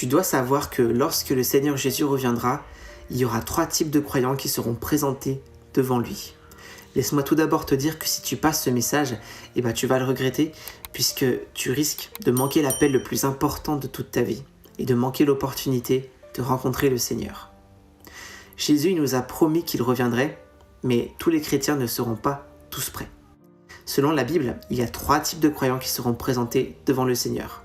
tu dois savoir que lorsque le Seigneur Jésus reviendra, il y aura 3 types de croyants qui seront présentés devant lui. Laisse-moi tout d'abord te dire que si tu passes ce message, tu vas le regretter puisque tu risques de manquer l'appel le plus important de toute ta vie et de manquer l'opportunité de rencontrer le Seigneur. Jésus nous a promis qu'il reviendrait, mais tous les chrétiens ne seront pas tous prêts. Selon la Bible, il y a 3 types de croyants qui seront présentés devant le Seigneur.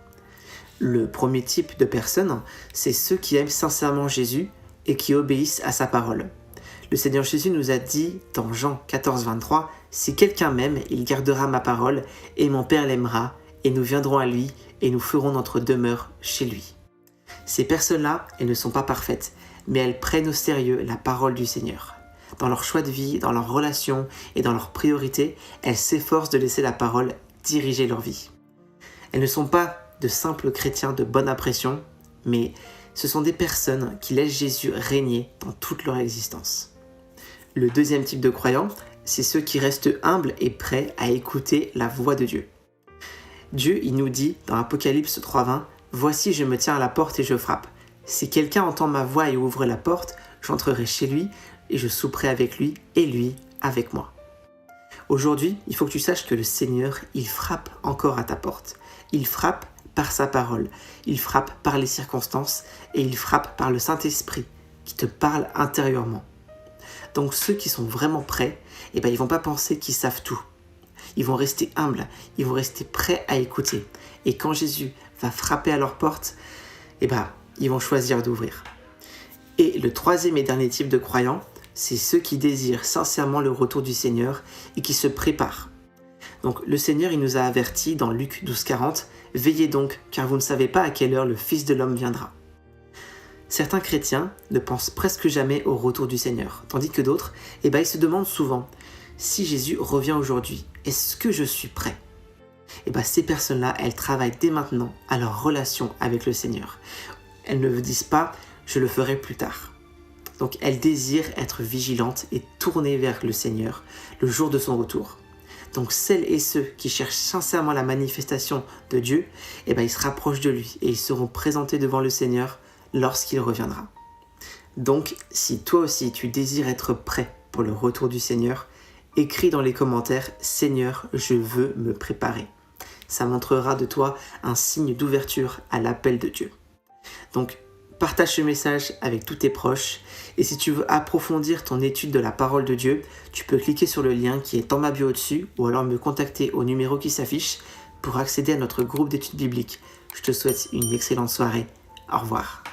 Le premier type de personnes, c'est ceux qui aiment sincèrement Jésus et qui obéissent à sa parole. Le Seigneur Jésus nous a dit dans Jean 14, 23, « Si quelqu'un m'aime, il gardera ma parole, et mon Père l'aimera, et nous viendrons à lui, et nous ferons notre demeure chez lui. » Ces personnes-là, elles ne sont pas parfaites, mais elles prennent au sérieux la parole du Seigneur. Dans leur choix de vie, dans leurs relations et dans leurs priorités, elles s'efforcent de laisser la parole diriger leur vie. Elles ne sont pas de simples chrétiens de bonne impression, mais ce sont des personnes qui laissent Jésus régner dans toute leur existence. Le deuxième type de croyants, c'est ceux qui restent humbles et prêts à écouter la voix de Dieu. Dieu, il nous dit dans Apocalypse 3.20, « Voici, je me tiens à la porte et je frappe. Si quelqu'un entend ma voix et ouvre la porte, j'entrerai chez lui et je souperai avec lui et lui avec moi. » Aujourd'hui, il faut que tu saches que le Seigneur, il frappe encore à ta porte. Il frappe par sa parole, il frappe par les circonstances et il frappe par le Saint-Esprit qui te parle intérieurement. Donc ceux qui sont vraiment prêts, ils ne vont pas penser qu'ils savent tout. Ils vont rester humbles, ils vont rester prêts à écouter. Et quand Jésus va frapper à leur porte, ils vont choisir d'ouvrir. Et le troisième et dernier type de croyants, c'est ceux qui désirent sincèrement le retour du Seigneur et qui se préparent. Donc le Seigneur, il nous a avertis dans Luc 12,40, « Veillez donc, car vous ne savez pas à quelle heure le Fils de l'homme viendra. » Certains chrétiens ne pensent presque jamais au retour du Seigneur, tandis que d'autres, ils se demandent souvent, si Jésus revient aujourd'hui, est-ce que je suis prêt ? Ces personnes-là, elles travaillent dès maintenant à leur relation avec le Seigneur. Elles ne disent pas, je le ferai plus tard. Donc elles désirent être vigilantes et tournées vers le Seigneur le jour de son retour. Donc celles et ceux qui cherchent sincèrement la manifestation de Dieu, ils se rapprochent de lui et ils seront présentés devant le Seigneur lorsqu'il reviendra. Donc si toi aussi tu désires être prêt pour le retour du Seigneur, écris dans les commentaires « Seigneur, je veux me préparer ». Ça montrera de toi un signe d'ouverture à l'appel de Dieu. Donc partage ce message avec tous tes proches et si tu veux approfondir ton étude de la parole de Dieu, tu peux cliquer sur le lien qui est dans ma bio au-dessus ou alors me contacter au numéro qui s'affiche pour accéder à notre groupe d'études bibliques. Je te souhaite une excellente soirée. Au revoir.